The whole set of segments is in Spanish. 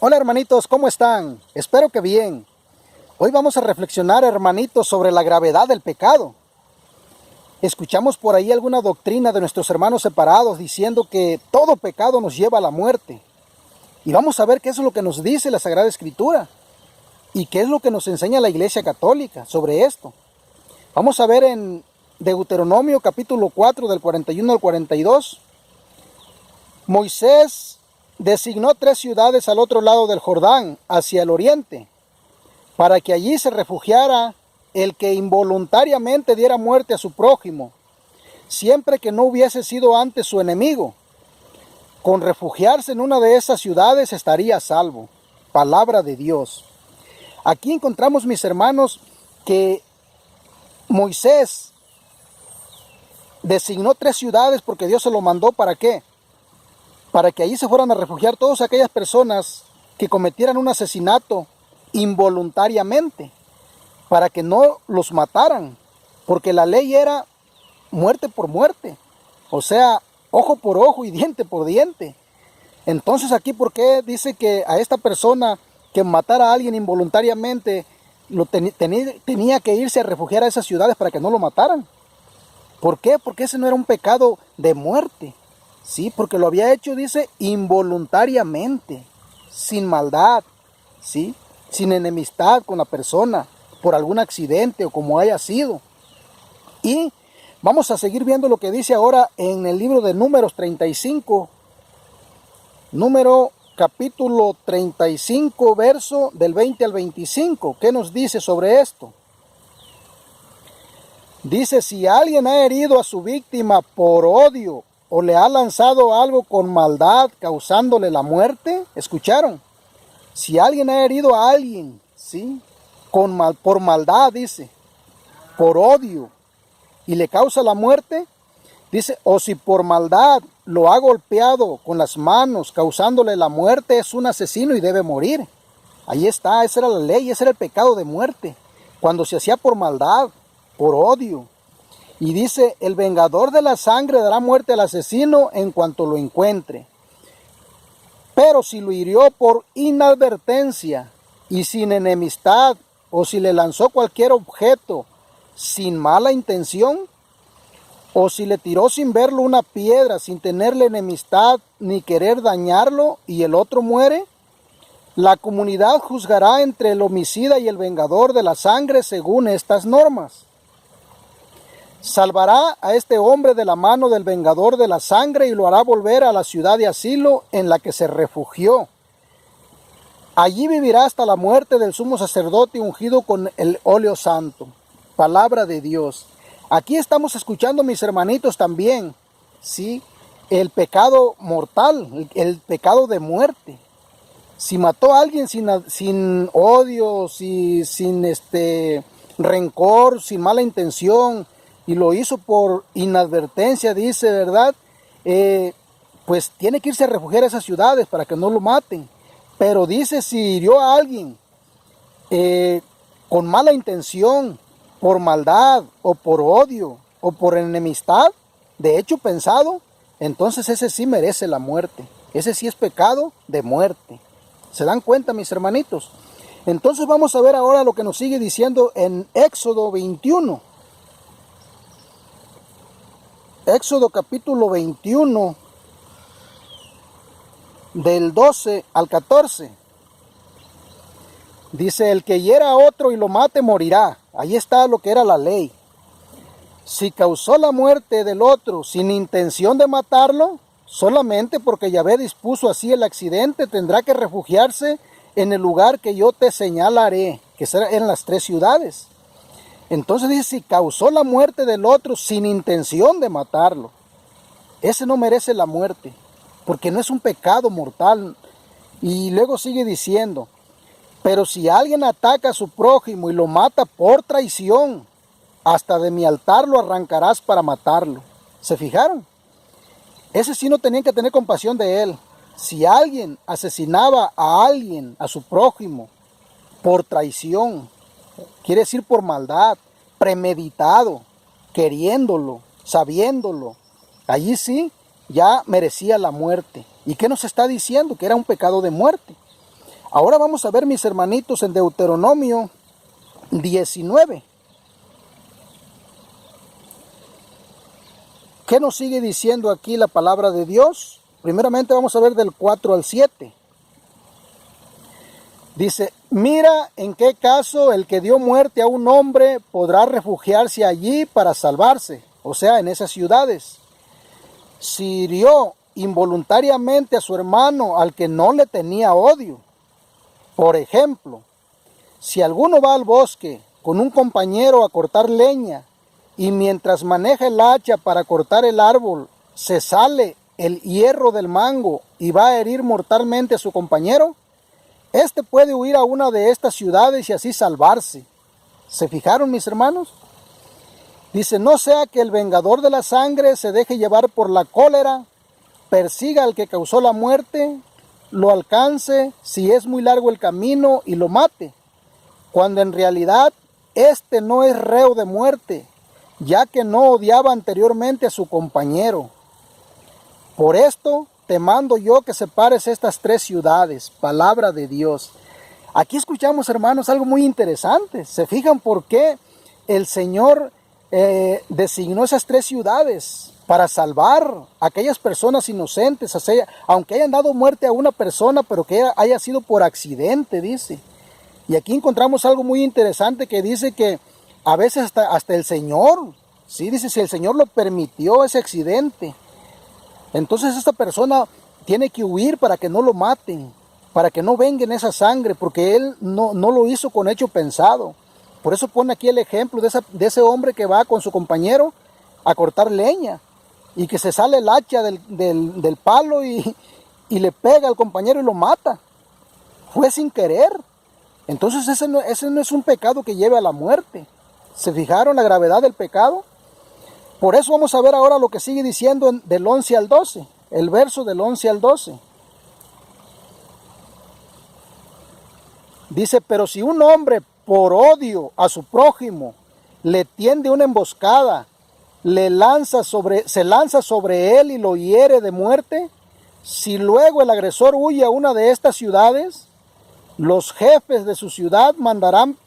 Hola hermanitos, ¿cómo están? Espero que bien. Hoy vamos a reflexionar, hermanitos, sobre la gravedad del pecado. Escuchamos por ahí alguna doctrina de nuestros hermanos separados diciendo que todo pecado nos lleva a la muerte. Y vamos a ver qué es lo que nos dice la Sagrada Escritura y qué es lo que nos enseña la Iglesia Católica sobre esto. Vamos a ver en Deuteronomio capítulo 4 del 41 al 42. Moisés designó 3 ciudades al otro lado del Jordán, hacia el oriente, para que allí se refugiara el que involuntariamente diera muerte a su prójimo, siempre que no hubiese sido antes su enemigo. Con refugiarse en una de esas ciudades estaría a salvo. Palabra de Dios. Aquí encontramos, mis hermanos, que Moisés designó 3 ciudades porque Dios se lo mandó. ¿Para qué? Para que allí se fueran a refugiar todas aquellas personas que cometieran un asesinato involuntariamente, para que no los mataran, porque la ley era muerte por muerte, o sea, ojo por ojo y diente por diente. Entonces aquí, ¿por qué dice que a esta persona que matara a alguien involuntariamente tenía que irse a refugiar a esas ciudades para que no lo mataran? ¿Por qué? Porque ese no era un pecado de muerte. Sí, porque lo había hecho, dice, involuntariamente, sin maldad, ¿sí? Sin enemistad con la persona, por algún accidente o como haya sido. Y vamos a seguir viendo lo que dice ahora en el libro de Números 35, Número capítulo 35, verso del 20 al 25. ¿Qué nos dice sobre esto? Dice, si alguien ha herido a su víctima por odio o le ha lanzado algo con maldad causándole la muerte, ¿escucharon? Si alguien ha herido a alguien, ¿sí? Por maldad, dice, por odio, y le causa la muerte, dice, o si por maldad lo ha golpeado con las manos causándole la muerte, es un asesino y debe morir. Ahí está, esa era la ley, ese era el pecado de muerte, cuando se hacía por maldad, por odio. Y dice, el vengador de la sangre dará muerte al asesino en cuanto lo encuentre. Pero si lo hirió por inadvertencia y sin enemistad, o si le lanzó cualquier objeto sin mala intención, o si le tiró sin verlo una piedra, sin tenerle enemistad ni querer dañarlo, y el otro muere, la comunidad juzgará entre el homicida y el vengador de la sangre según estas normas. Salvará a este hombre de la mano del vengador de la sangre y lo hará volver a la ciudad de asilo en la que se refugió. Allí vivirá hasta la muerte del sumo sacerdote ungido con el óleo santo. Palabra de Dios. Aquí estamos escuchando, mis hermanitos, también, ¿sí? El pecado mortal, el pecado de muerte. Si mató a alguien sin odio, sin rencor, sin mala intención, y lo hizo por inadvertencia, dice, ¿verdad? Pues tiene que irse a refugiar a esas ciudades para que no lo maten. Pero dice, si hirió a alguien con mala intención, por maldad, o por odio, o por enemistad, de hecho pensado, entonces ese sí merece la muerte. Ese sí es pecado de muerte. ¿Se dan cuenta, mis hermanitos? Entonces vamos a ver ahora lo que nos sigue diciendo en Éxodo 21. Éxodo capítulo 21, del 12 al 14. Dice, el que hiera a otro y lo mate morirá. Ahí está lo que era la ley. Si causó la muerte del otro sin intención de matarlo, solamente porque Yahvé dispuso así el accidente, tendrá que refugiarse en el lugar que yo te señalaré, que eran las 3 ciudades. Entonces dice, si causó la muerte del otro sin intención de matarlo, ese no merece la muerte, porque no es un pecado mortal. Y luego sigue diciendo, pero si alguien ataca a su prójimo y lo mata por traición, hasta de mi altar lo arrancarás para matarlo. ¿Se fijaron? Ese sí no tenían que tener compasión de él. Si alguien asesinaba a alguien, a su prójimo, por traición, quiere decir por maldad, premeditado, queriéndolo, sabiéndolo, allí sí ya merecía la muerte. ¿Y qué nos está diciendo? Que era un pecado de muerte. Ahora vamos a ver, mis hermanitos, en Deuteronomio 19. ¿Qué nos sigue diciendo aquí la palabra de Dios? Primeramente vamos a ver del 4 al 7. Dice, mira en qué caso el que dio muerte a un hombre podrá refugiarse allí para salvarse, o sea, en esas ciudades. Si hirió involuntariamente a su hermano al que no le tenía odio. Por ejemplo, si alguno va al bosque con un compañero a cortar leña y mientras maneja el hacha para cortar el árbol, se sale el hierro del mango y va a herir mortalmente a su compañero, este puede huir a una de estas ciudades y así salvarse. ¿Se fijaron, mis hermanos? Dice, no sea que el vengador de la sangre se deje llevar por la cólera, persiga al que causó la muerte, lo alcance si es muy largo el camino y lo mate, cuando en realidad este no es reo de muerte, ya que no odiaba anteriormente a su compañero. Por esto te mando yo que separes estas 3 ciudades, palabra de Dios. Aquí escuchamos, hermanos, algo muy interesante. ¿Se fijan por qué el Señor designó esas 3 ciudades? Para salvar a aquellas personas inocentes, o sea, aunque hayan dado muerte a una persona, pero que haya sido por accidente, dice. Y aquí encontramos algo muy interesante que dice que a veces hasta el Señor, ¿sí? Dice, si el Señor lo permitió ese accidente, entonces esta persona tiene que huir para que no lo maten, para que no vengan esa sangre, porque Él no lo hizo con hecho pensado. Por eso pone aquí el ejemplo de ese hombre que va con su compañero a cortar leña y que se sale el hacha del palo y le pega al compañero y lo mata. Fue sin querer. Entonces ese no es un pecado que lleve a la muerte. ¿Se fijaron la gravedad del pecado? Por eso vamos a ver ahora lo que sigue diciendo del 11 al 12. El verso del 11 al 12. Dice, pero si un hombre por odio a su prójimo le tiende una emboscada, se lanza sobre él y lo hiere de muerte, si luego el agresor huye a una de estas ciudades, los jefes de su ciudad mandarán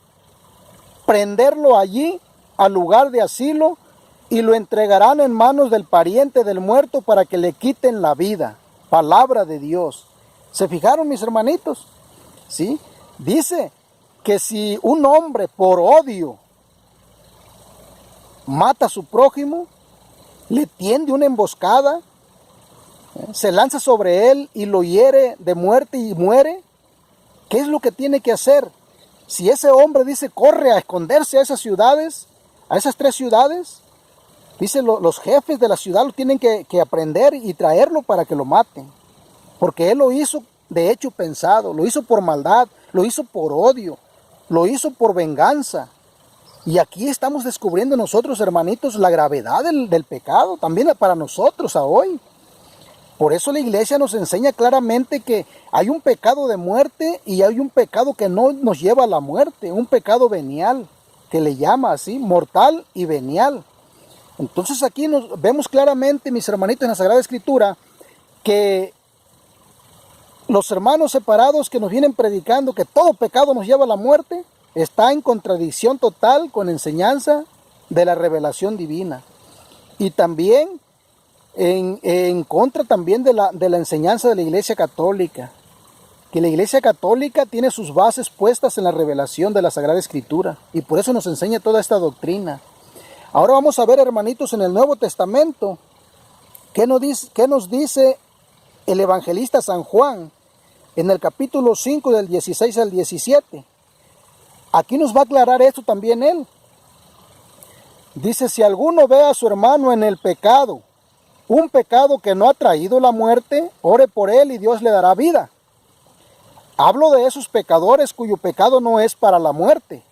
prenderlo allí al lugar de asilo y lo entregarán en manos del pariente del muerto para que le quiten la vida. Palabra de Dios. ¿Se fijaron, mis hermanitos? ¿Sí? Dice que si un hombre por odio mata a su prójimo, le tiende una emboscada, se lanza sobre él y lo hiere de muerte y muere, ¿qué es lo que tiene que hacer? Si ese hombre dice corre a esconderse a esas ciudades, a esas 3 ciudades, dice los jefes de la ciudad lo tienen que aprender y traerlo para que lo maten, porque él lo hizo de hecho pensado, lo hizo por maldad, lo hizo por odio, lo hizo por venganza. Y aquí estamos descubriendo nosotros, hermanitos, la gravedad del pecado, también para nosotros a hoy. Por eso la iglesia nos enseña claramente que hay un pecado de muerte y hay un pecado que no nos lleva a la muerte, un pecado venial, que le llama así, mortal y venial. Entonces aquí vemos claramente, mis hermanitos, en la Sagrada Escritura, que los hermanos separados que nos vienen predicando que todo pecado nos lleva a la muerte, está en contradicción total con la enseñanza de la revelación divina. Y también en contra también de la enseñanza de la Iglesia Católica. Que la Iglesia Católica tiene sus bases puestas en la revelación de la Sagrada Escritura. Y por eso nos enseña toda esta doctrina. Ahora vamos a ver, hermanitos, en el Nuevo Testamento, qué nos dice el evangelista San Juan en el capítulo 5 del 16 al 17. Aquí nos va a aclarar esto también él. Dice, si alguno ve a su hermano en el pecado, un pecado que no ha traído la muerte, ore por él y Dios le dará vida. Hablo de esos pecadores cuyo pecado no es para la muerte,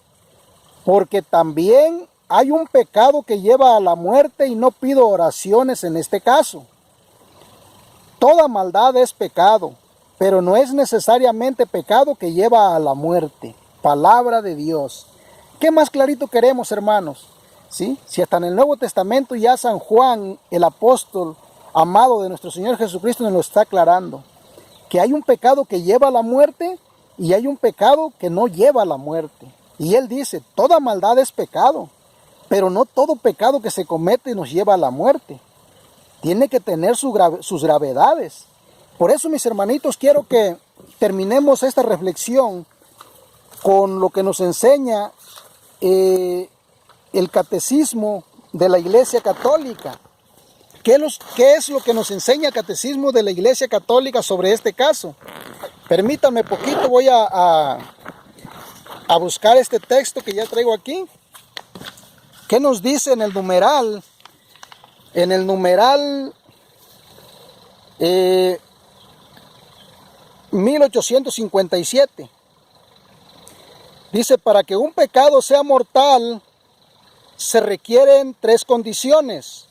porque también hay un pecado que lleva a la muerte y no pido oraciones en este caso. Toda maldad es pecado, pero no es necesariamente pecado que lleva a la muerte. Palabra de Dios. ¿Qué más clarito queremos, hermanos? ¿Sí? Si hasta en el Nuevo Testamento ya San Juan, el apóstol amado de nuestro Señor Jesucristo, nos lo está aclarando. Que hay un pecado que lleva a la muerte y hay un pecado que no lleva a la muerte. Y él dice, toda maldad es pecado, pero no todo pecado que se comete nos lleva a la muerte. Tiene que tener sus gravedades. Por eso, mis hermanitos, quiero que terminemos esta reflexión con lo que nos enseña el catecismo de la Iglesia Católica. ¿Qué es lo que nos enseña el catecismo de la Iglesia Católica sobre este caso? Permítanme poquito, voy a buscar este texto que ya traigo aquí. ¿Qué nos dice en el numeral? En el numeral 1857. Dice, para que un pecado sea mortal, se requieren 3 condiciones.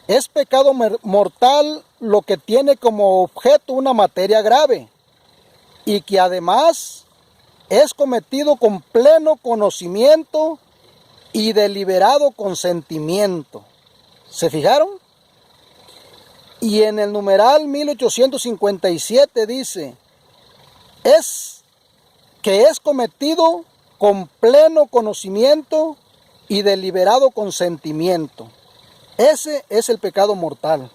Es pecado mortal lo que tiene como objeto una materia grave y que además es cometido con pleno conocimiento y deliberado consentimiento. ¿Se fijaron? Y en el numeral 1857 dice, es cometido con pleno conocimiento y deliberado consentimiento. Ese es el pecado mortal.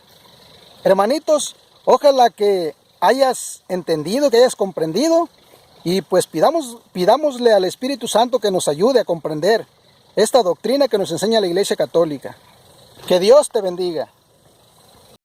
Hermanitos, ojalá que hayas entendido, que hayas comprendido, y pues pidámosle al Espíritu Santo que nos ayude a comprender esta doctrina que nos enseña la Iglesia Católica. Que Dios te bendiga.